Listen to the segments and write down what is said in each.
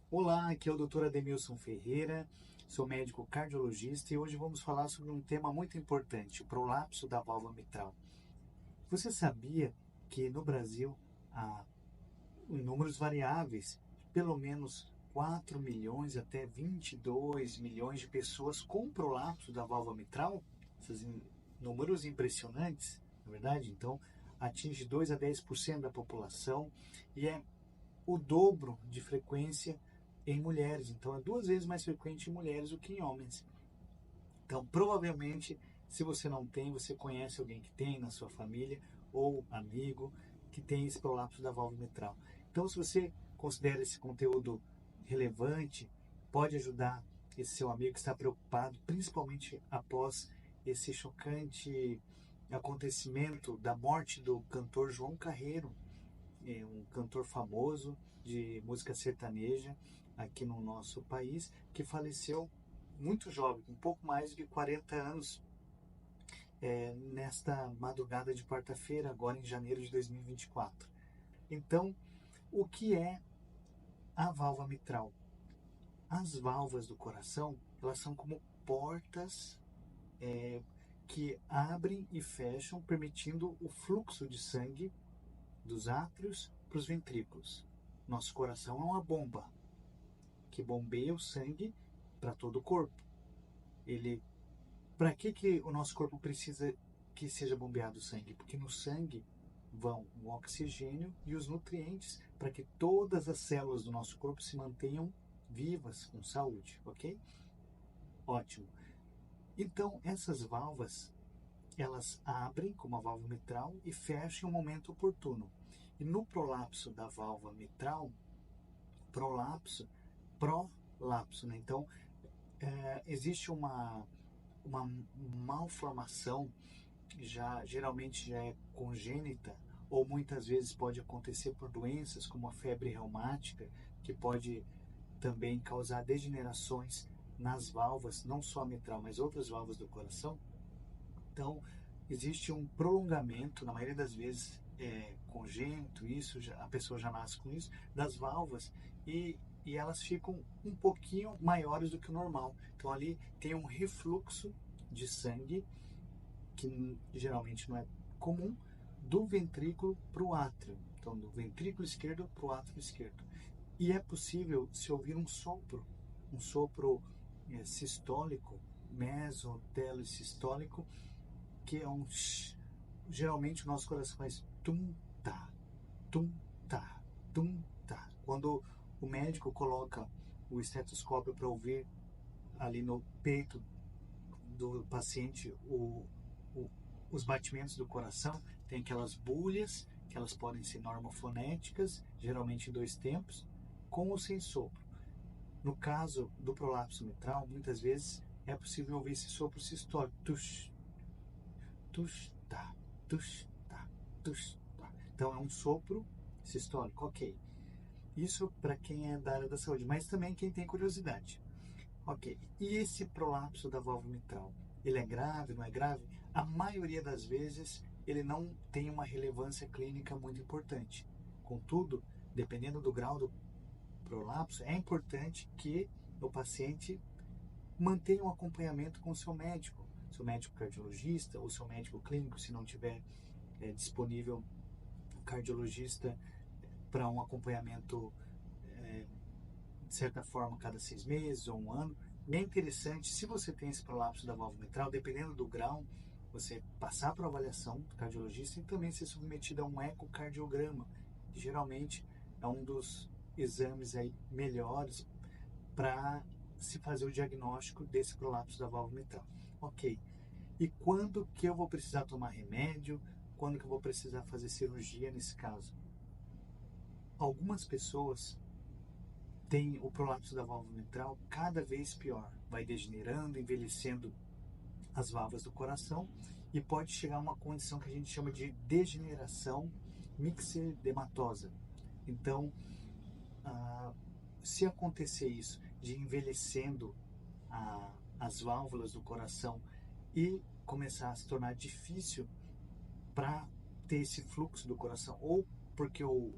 Olá, aqui é o Dr. Ademilson Ferreira, sou médico cardiologista e hoje vamos falar sobre um tema muito importante, o prolapso da válvula mitral. Você sabia que no Brasil há em números variáveis, pelo menos 4 milhões até 22 milhões de pessoas com prolapso da válvula mitral? Esses números impressionantes, na verdade, então atinge 2 a 10% da população e é o dobro de frequência em mulheres. Então, é duas vezes mais frequente em mulheres do que em homens. Então, provavelmente, se você não tem, você conhece alguém que tem na sua família ou amigo que tem esse prolapso da válvula mitral. Então, se você considera esse conteúdo relevante, pode ajudar esse seu amigo que está preocupado, principalmente após esse chocante acontecimento da morte do cantor João Carreiro, um cantor famoso de música sertaneja aqui no nosso país, que faleceu muito jovem, com um pouco mais de 40 anos, nesta madrugada de quarta-feira, agora em janeiro de 2024. Então, o que é a válvula mitral? As válvulas do coração, elas são como portas que abrem e fecham, permitindo o fluxo de sangue dos átrios para os ventrículos. Nosso coração é uma bomba que bombeia o sangue para todo o corpo. Ele, para que o nosso corpo precisa que seja bombeado o sangue? Porque no sangue vão o oxigênio e os nutrientes para que todas as células do nosso corpo se mantenham vivas, com saúde, ok? Ótimo. Então, essas válvulas, elas abrem como a válvula mitral e fecham em um momento oportuno. E no prolapso da válvula mitral, prolapso, prolapso, né? Então, existe uma malformação, geralmente já é congênita, ou muitas vezes pode acontecer por doenças como a febre reumática, que pode também causar degenerações nas válvulas, não só a mitral, mas outras válvulas do coração. Então, existe um prolongamento, na maioria das vezes é congênito, isso, a pessoa já nasce com isso, das válvulas, e elas ficam um pouquinho maiores do que o normal. Então, ali tem um refluxo de sangue, que geralmente não é comum, do ventrículo para o átrio. Então, do ventrículo esquerdo para o átrio esquerdo. E é possível se ouvir um sopro sistólico, mesotelesistólico, que é um shh. Geralmente o nosso coração faz tum-tá, tum-tá, tum-tá. Quando o médico coloca o estetoscópio para ouvir ali no peito do paciente o, os batimentos do coração, tem aquelas bulhas, que elas podem ser normofonéticas, geralmente em dois tempos, com ou sem sopro. No caso do prolapso mitral, muitas vezes é possível ouvir esse sopro sistólico, tush, tush, tá, tush, tá, tush, tá. Então é um sopro sistólico, ok. Isso para quem é da área da saúde, mas também quem tem curiosidade. Ok. E esse prolapso da válvula mitral, ele é grave, não é grave? A maioria das vezes ele não tem uma relevância clínica muito importante. Contudo, dependendo do grau do prolapso, é importante que o paciente mantenha um acompanhamento com o seu médico cardiologista ou seu médico clínico, se não tiver disponível um cardiologista para um acompanhamento de certa forma cada 6 meses ou um ano. E é interessante, se você tem esse prolapso da válvula mitral, dependendo do grau, você passar para a avaliação do cardiologista e também ser submetido a um ecocardiograma, que geralmente é um dos exames aí melhores para se fazer o diagnóstico desse prolapso da válvula mitral. Ok. E quando que eu vou precisar tomar remédio? Quando que eu vou precisar fazer cirurgia nesse caso? Algumas pessoas têm o prolapso da válvula mitral cada vez pior. Vai degenerando, envelhecendo as válvulas do coração e pode chegar a uma condição que a gente chama de degeneração mixedematosa. Então, se acontecer isso, de envelhecendo as válvulas do coração e começar a se tornar difícil para ter esse fluxo do coração, ou porque o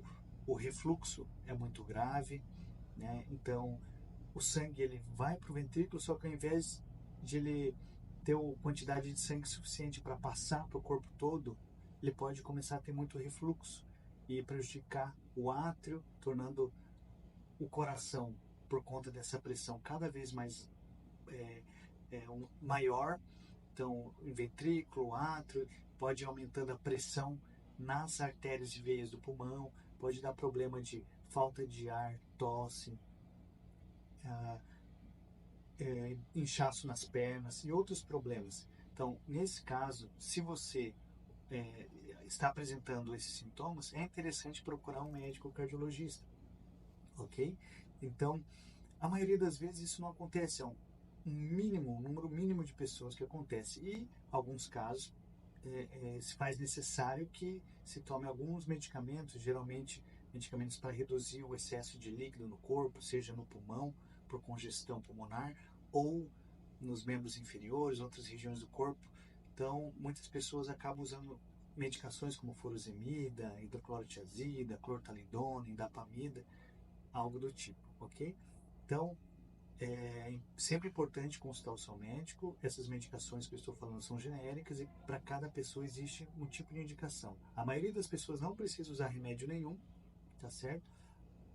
refluxo é muito grave, né? Então, o sangue ele vai para o ventrículo, só que ao invés de ele ter a quantidade de sangue suficiente para passar para o corpo todo, ele pode começar a ter muito refluxo e prejudicar o átrio, tornando o coração, por conta dessa pressão cada vez mais maior. Então, o ventrículo, o átrio, pode ir aumentando a pressão nas artérias e veias do pulmão, pode dar problema de falta de ar, tosse, inchaço nas pernas e outros problemas. Então, nesse caso, se você está apresentando esses sintomas, é interessante procurar um médico cardiologista, ok? Então, a maioria das vezes isso não acontece, é um número mínimo de pessoas que acontece, e em alguns casos se faz necessário que se tome alguns medicamentos, geralmente medicamentos para reduzir o excesso de líquido no corpo, seja no pulmão, por congestão pulmonar, ou nos membros inferiores, outras regiões do corpo. Então, muitas pessoas acabam usando medicações como furosemida, hidroclorotiazida, clortalidona, indapamida, algo do tipo, ok? Então, é sempre importante consultar o seu médico. Essas medicações que eu estou falando são genéricas e para cada pessoa existe um tipo de indicação. A maioria das pessoas não precisa usar remédio nenhum, tá certo?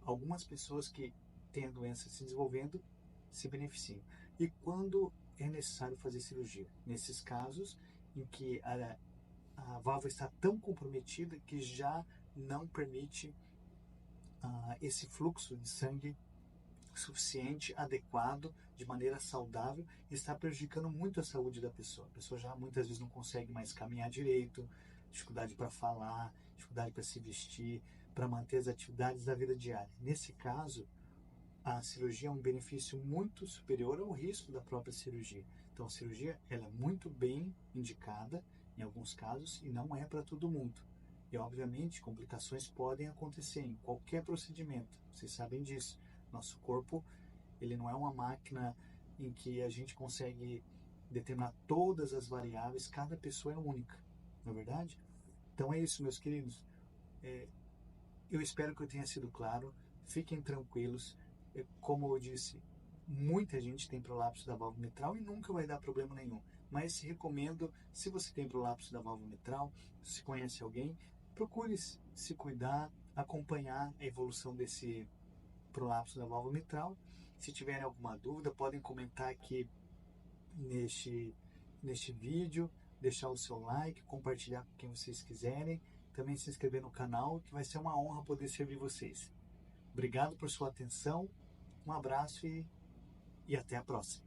Algumas pessoas que têm a doença se desenvolvendo se beneficiam. E quando é necessário fazer cirurgia? Nesses casos em que a válvula está tão comprometida que já não permite esse fluxo de sangue suficiente, adequado, de maneira saudável, está prejudicando muito a saúde da pessoa. A pessoa já muitas vezes não consegue mais caminhar direito, dificuldade para falar, dificuldade para se vestir, para manter as atividades da vida diária. Nesse caso, a cirurgia é um benefício muito superior ao risco da própria cirurgia. Então, a cirurgia ela é muito bem indicada em alguns casos e não é para todo mundo. E, obviamente, complicações podem acontecer em qualquer procedimento. Vocês sabem disso. Nosso corpo, ele não é uma máquina em que a gente consegue determinar todas as variáveis. Cada pessoa é única, não é verdade? Então é isso, meus queridos. Eu espero que eu tenha sido claro. Fiquem tranquilos. Como eu disse, muita gente tem prolapso da válvula mitral e nunca vai dar problema nenhum. Mas recomendo, se você tem prolapso da válvula mitral, se conhece alguém, procure se cuidar, acompanhar a evolução desse prolapso da válvula mitral. Se tiverem alguma dúvida, podem comentar aqui neste vídeo, deixar o seu like, compartilhar com quem vocês quiserem, também se inscrever no canal, que vai ser uma honra poder servir vocês. Obrigado por sua atenção, um abraço e até a próxima.